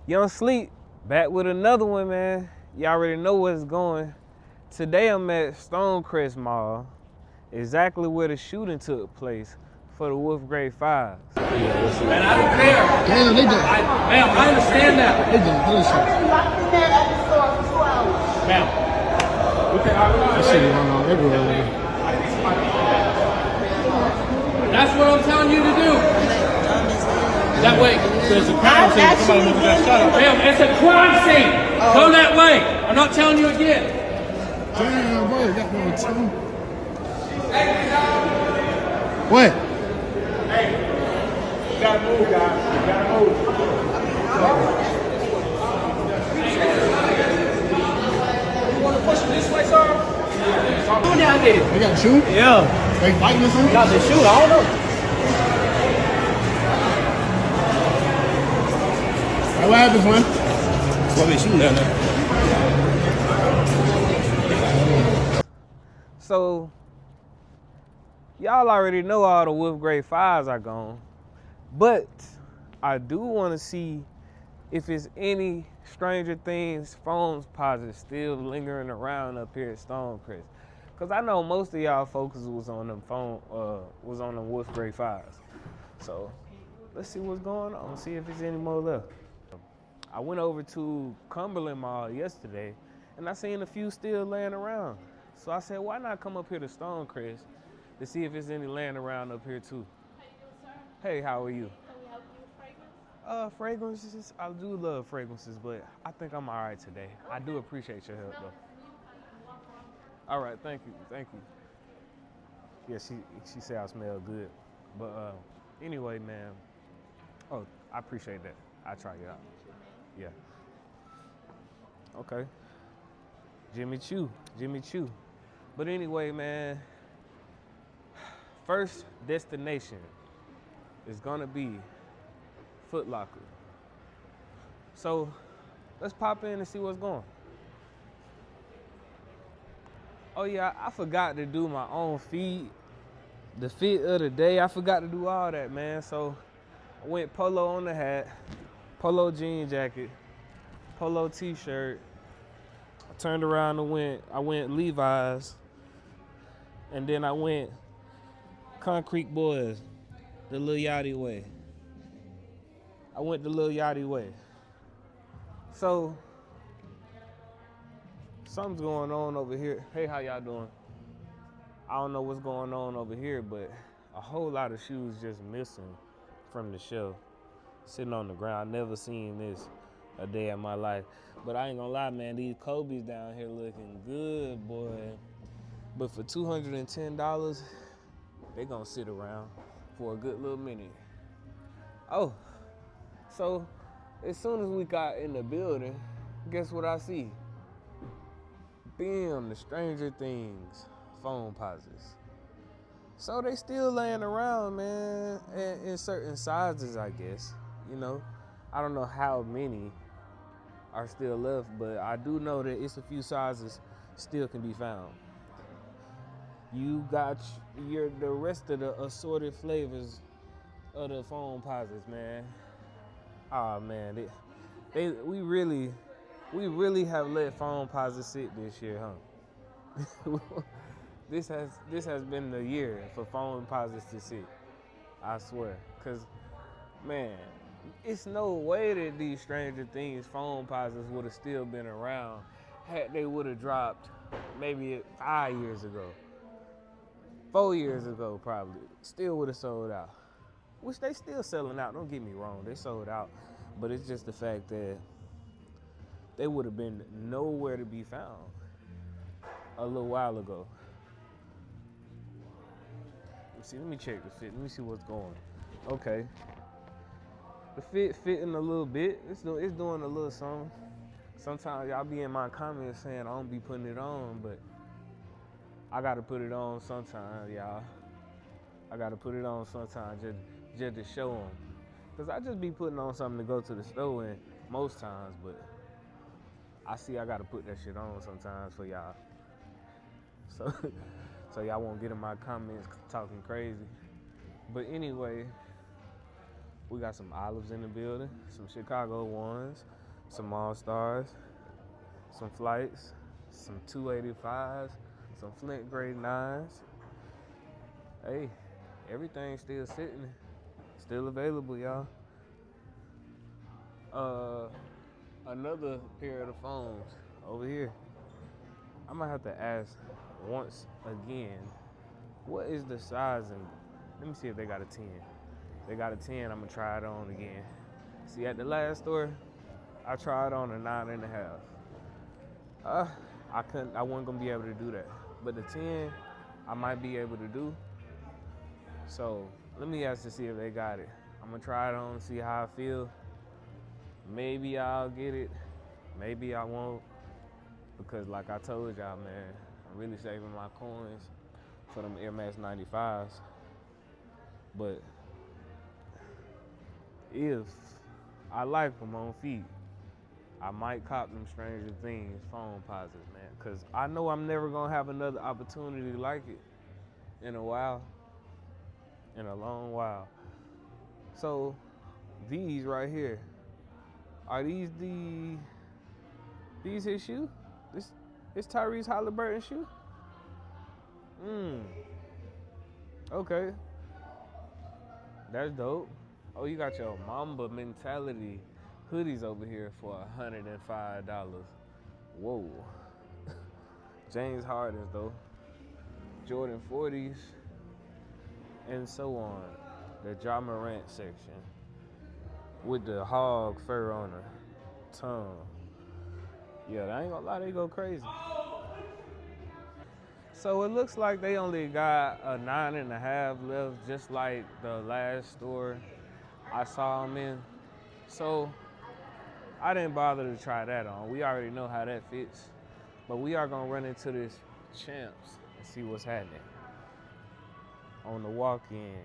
Young Sleep, back with another one, man. You already know what's going. Today I'm at Stonecrest Mall, exactly where the shooting took place for the Wolf Grade 5s. Man, I don't care. Damn, they done. Ma'am, I understand that. They done bullshit. Ma'am. That shit going on everywhere. That's what I'm telling you to do. That way. There's a crime scene. Somebody moving that shut up. Ma'am, it's a crime scene. Go that way. I'm not telling you again. Damn, bro, got one too. What? Hey, you gotta move, guys. You gotta move. You want to push it this way, sir? Who down there? They got to shoot? Yeah. They fighting or something? Got to shoot. I don't know. Hey, what happens, man? What they shooting down there? So, y'all already know all the Wolf Grade 5s are gone, but I do want to see if it's any Stranger Things foamposite still lingering around up here at Stonecrest. Cause I know most of y'all focus was on them was on them Wolf Grade 5s. So let's see what's going on, see if there's any more left. I went over to Cumberland Mall yesterday and I seen a few still laying around. So I said, why not come up here to Stonecrest to see if there's any laying around up here too. How you doing, sir? Hey, how are you? Can we help you with fragrance? Fragrances, I do love fragrances, but I think I'm all right today. I do appreciate your help though. All right, thank you. Yeah, she said I smell good. But anyway, man. Oh, I appreciate that. I'll try it out. Yeah. Okay. Jimmy Choo. But anyway, man, first destination is gonna be Foot Locker. So let's pop in and see what's going. Oh yeah, I forgot to do my own feed, the fit of the day. I forgot to do all that, man. So I went polo on the hat, polo jean jacket, polo t-shirt. I turned around and I went Levi's, and then I went Concrete Boys, the Lil Yachty way. I went the Lil Yachty way. So something's going on over here. Hey, how y'all doing? I don't know what's going on over here, but a whole lot of shoes just missing from the shelf, sitting on the ground. I never seen this a day in my life. But I ain't gonna lie, man, these Kobe's down here looking good, boy. But for $210, they gonna sit around for a good little minute. Oh, so as soon as we got in the building, guess what I see? Bam, the Stranger Things foamposites. So they still laying around, man, in certain sizes, I guess. You know, I don't know how many are still left, but I do know that it's a few sizes still can be found. You got the rest of the assorted flavors of the foamposites, man. Oh man, we really have let foamposites sit this year, huh? This has been the year for foamposites to sit. I swear, cause man, it's no way that these Stranger Things foamposites would have still been around had they would have dropped maybe 5 years ago, 4 years ago probably. Still would have sold out. Which they still selling out, don't get me wrong, they sold out. But it's just the fact that they would have been nowhere to be found a little while ago. Let me check the fit, let me see what's going. Okay. The fit fitting a little bit, it's doing a little something. Sometimes y'all be in my comments saying I don't be putting it on, but I gotta put it on sometimes, y'all. I gotta put it on sometimes just to show them. Cause I just be putting on something to go to the store in most times, but I see I gotta put that shit on sometimes for y'all. So y'all won't get in my comments talking crazy. But anyway, We got some Olives in the building, some Chicago ones, some All-Stars, some Flights, some 285s, some Flint grade 9s. Hey, everything's still sitting, still available, y'all. Another pair of the phones over here. I might have to ask once again, what is the size? And let me see if they got a 10. They got a 10, I'm gonna try it on again. See, at the last store, I tried on a 9.5. I wasn't gonna be able to do that. But the 10, I might be able to do. So let me ask to see if they got it. I'm gonna try it on, see how I feel. Maybe I'll get it, maybe I won't. Because like I told y'all, man, I'm really saving my coins for them Air Max 95s. But if I like them on feet, I might cop them Stranger Things foamposites, man. Because I know I'm never going to have another opportunity like it in a while, in a long while. So these right here, are these his shoe? This Tyrese Halliburton shoe? Okay. That's dope. Oh, you got your Mamba Mentality hoodies over here for $105. Whoa. James Harden's though. Jordan 40s, and so on. The Ja Morant section with the hog fur on the tongue. Yeah, I ain't gonna lie, they go crazy. So it looks like they only got a 9.5 left, just like the last store I saw them in. So I didn't bother to try that on. We already know how that fits. But we are gonna run into this Champs and see what's happening. On the walk-in,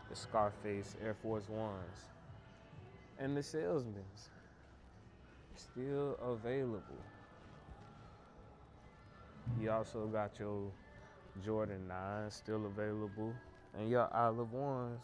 the Scarface Air Force Ones and the Salesmen's still available. You also got your Jordan 9 still available, and your Olive Ones,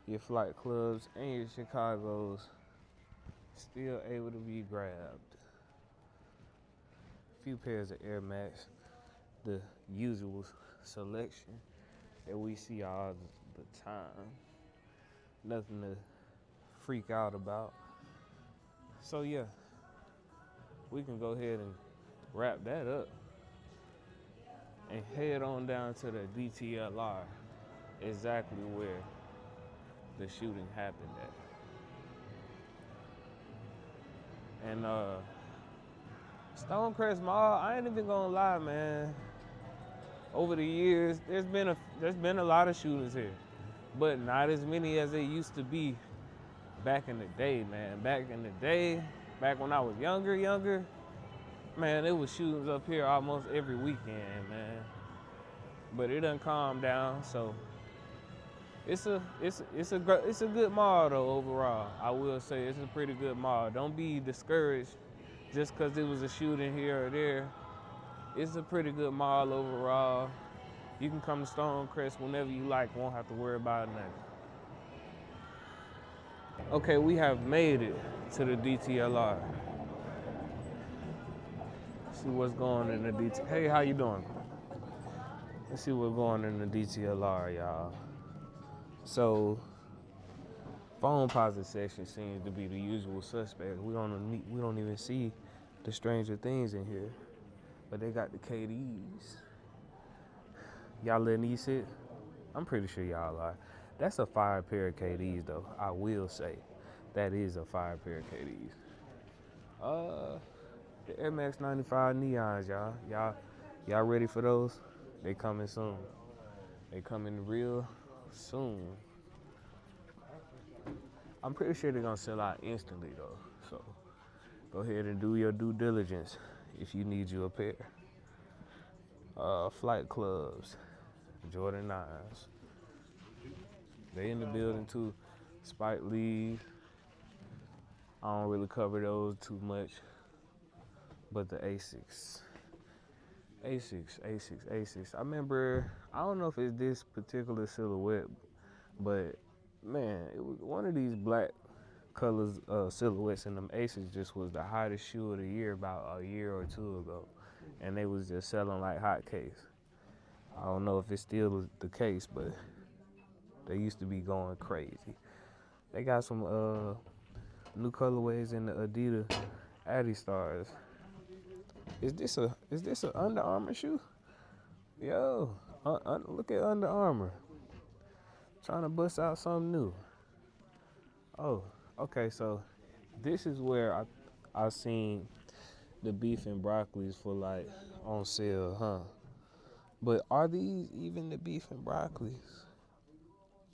your Flight Clubs, and your Chicagos still able to be grabbed. A few pairs of Air Max, the usual selection that we see all the time. Nothing to freak out about. So yeah, we can go ahead and wrap that up and head on down to the DTLR, exactly where the shooting happened at. And Stonecrest Mall, I ain't even gonna lie, man. Over the years, there's been a lot of shootings here, but not as many as they used to be back in the day, man. Back in the day, back when I was younger, man, it was shootings up here almost every weekend, man. But it done calmed down, so it's a good mall though overall. I will say it's a pretty good mall. Don't be discouraged just because it was a shooting here or there. It's a pretty good mall overall. You can come to Stonecrest whenever you like. Won't have to worry about nothing. Okay, we have made it to the DTLR. See what's going in the DTLR. Hey, how you doing? Let's see what's going in the DTLR, y'all. So, foamposite section seems to be the usual suspect. We don't even see the Stranger Things in here, but they got the KDs. Y'all letting these sit? I'm pretty sure y'all are. That's a fire pair of KDs, though. I will say that is a fire pair of KDs. The Air Max 95 neons, y'all. Y'all ready for those? They coming soon. They coming real soon. I'm pretty sure they're gonna sell out instantly though. So go ahead and do your due diligence if you need you a pair. Flight Clubs, Jordan 9s. They in the building too. Spike Lee's. I don't really cover those too much. But the Asics. I remember, I don't know if it's this particular silhouette, but man, it was one of these black colors, silhouettes in them Aces just was the hottest shoe of the year about a year or two ago. And they was just selling like hotcakes. I don't know if it's still the case, but they used to be going crazy. They got some new colorways in the Adidas Addy Stars. Is this a Under Armour shoe? Yo, look at Under Armour. Trying to bust out something new. Oh, okay, so this is where I seen the beef and broccolis for like on sale, huh? But are these even the beef and broccolis?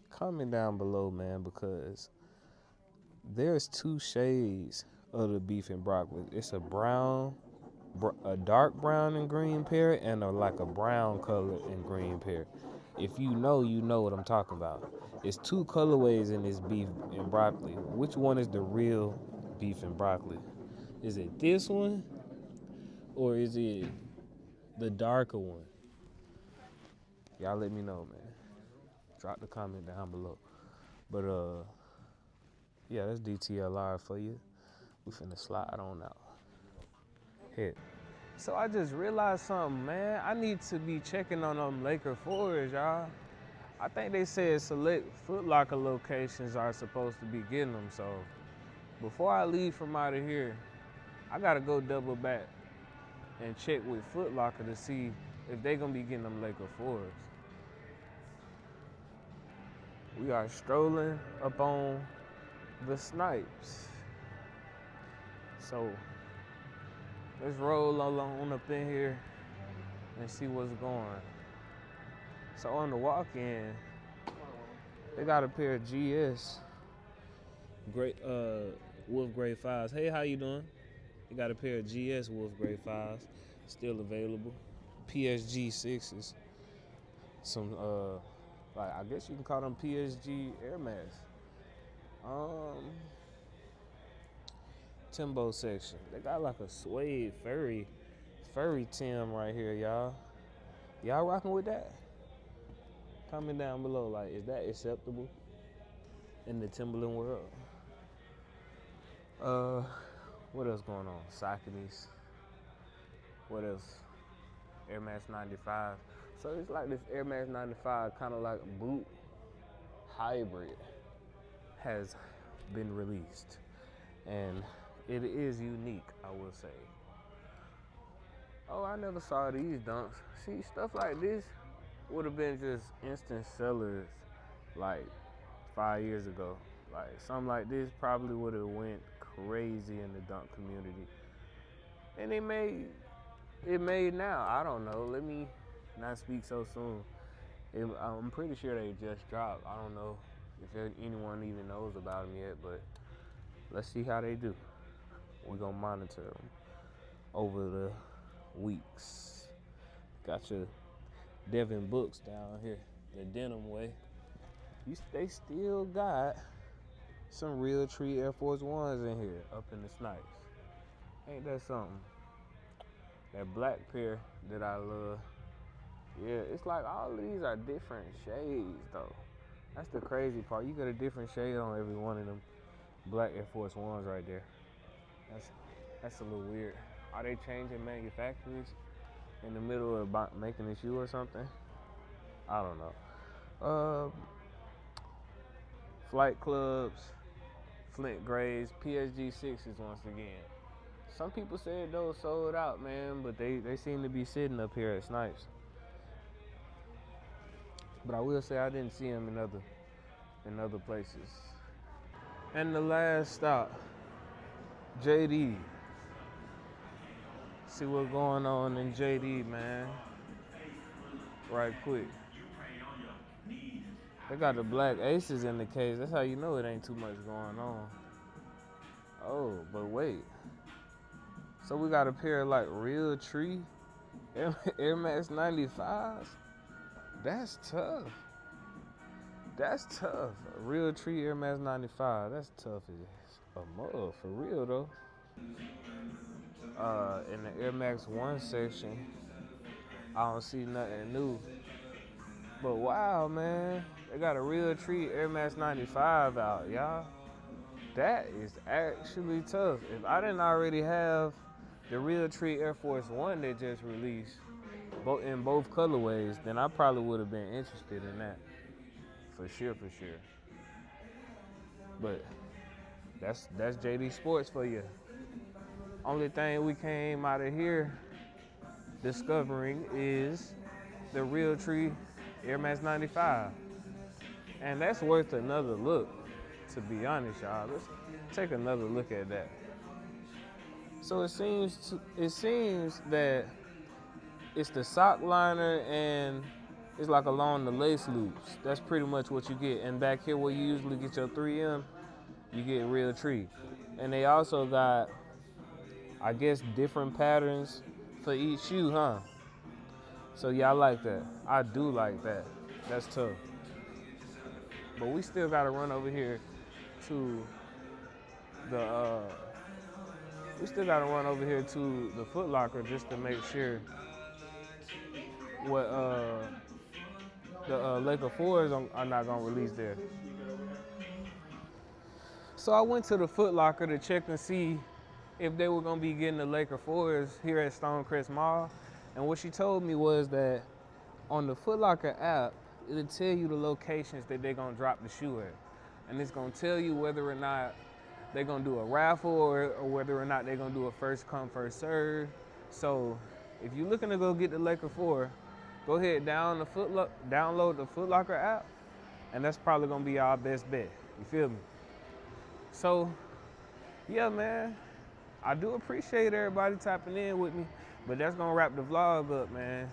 Comment down below, man, because there's two shades of the beef and broccoli. It's a brown, a dark brown and green pair, and like a brown color and green pair. If you know what I'm talking about. It's two colorways in this beef and broccoli. Which one is the real beef and broccoli? Is it this one, or is it the darker one? Y'all let me know, man. Drop the comment down below. But yeah, that's DTLR for you. We finna slide on out. Hit. So I just realized something, man. I need to be checking on them Laker forwards, y'all. I think they said select Foot Locker locations are supposed to be getting them. So before I leave from out of here, I gotta go double back and check with Foot Locker to see if they gonna be getting them Laker forwards. We are strolling up on the Snipes. So let's roll along up in here and see what's going. So on the walk-in, they got a pair of GS great Wolf Grade 5s. Hey, how you doing? They got a pair of GS Wolf Grade 5s still available. PSG 6s. Some like I guess you can call them PSG Air Max. Timbo section. They got like a suede furry Tim right here, y'all. Y'all rocking with that? Comment down below, like, is that acceptable in the Timberland world? What else going on? Sauconys. What else? Air Max 95. So it's like this Air Max 95, kind of like a boot hybrid, has been released. And it is unique, I will say. Oh, I never saw these dunks. See, stuff like this would have been just instant sellers like 5 years ago. Like something like this probably would have went crazy in the dunk community. And it made now. I don't know. Let me not speak so soon. I'm pretty sure they just dropped. I don't know if anyone even knows about them yet, but let's see how they do. We're gonna monitor them over the weeks. Got your Devin Books down here, the denim way. They still got some real tree Air Force Ones in here, up in the Snipes. Ain't that something? That black pair that I love. Yeah, it's like all of these are different shades though. That's the crazy part. You got a different shade on every one of them black Air Force Ones right there. That's a little weird. Are they changing manufacturers in the middle of making a shoe or something? I don't know. Flight Clubs, Flint Grays, PSG 6s once again. Some people said those sold out, man, but they seem to be sitting up here at Snipes. But I will say I didn't see them in other places. And the last stop, JD. See what's going on in JD, man. Right quick. They got the black Aces in the case. That's how you know it ain't too much going on. Oh, but wait. So we got a pair of like real tree Air Max 95s. That's tough. That's tough. A real tree Air Max 95. That's tough as a mug, for real though. In the Air Max 1 section, I don't see nothing new. But wow, man, They got a Realtree Air Max 95 out, y'all. That is actually tough. If I didn't already have the Realtree Air Force One that just released in both colorways, then I probably would have been interested in that. For sure. But that's JD Sports for you. Only thing we came out of here discovering is the Realtree Air Max 95. And that's worth another look, to be honest, y'all. Let's take another look at that. So it seems that it's the sock liner and it's like along the lace loops. That's pretty much what you get. And back here where you usually get your 3M, you get Realtree. And they also got, I guess, different patterns for each shoe, huh? So yeah, I like that. I do like that. That's tough. But we still gotta run over here to the Foot Locker just to make sure what the Laker 4s are not gonna release there. So I went to the Foot Locker to check and see if they were gonna be getting the Laker 4s here at Stonecrest Mall. And what she told me was that on the Foot Locker app, it'll tell you the locations that they're gonna drop the shoe at. And it's gonna tell you whether or not they're gonna do a raffle or whether or not they're gonna do a first come, first serve. So if you're looking to go get the Laker 4, go ahead, download the Foot Locker app, and that's probably gonna be our best bet. You feel me? So, yeah, man, I do appreciate everybody tapping in with me, but that's gonna wrap the vlog up, man.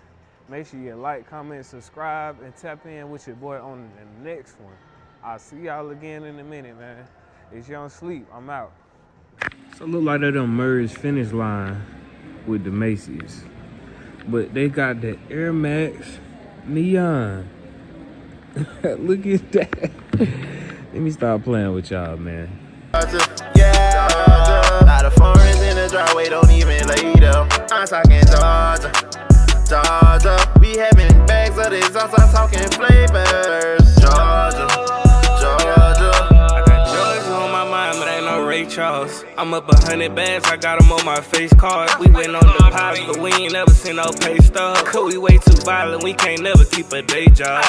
Make sure you like, comment, subscribe, and tap in with your boy on the next one. I'll see y'all again in a minute, man. It's Young Sleep. I'm out. So it look like they done merged finish line with the Macy's. But they got the Air Max Neon. Look at that. Let me stop playing with y'all, man. Yeah, lot of foreigns in the driveway, don't even lay down. I'm talking Georgia. We having bags of this, I'm talking flavors. Georgia. I got Georgia on my mind, but ain't no Ray Charles. I'm up 100 bags, I got them on my face card. We went on deposit, but we ain't never seen no pay stub. Cause we way too violent, we can't never keep a day job.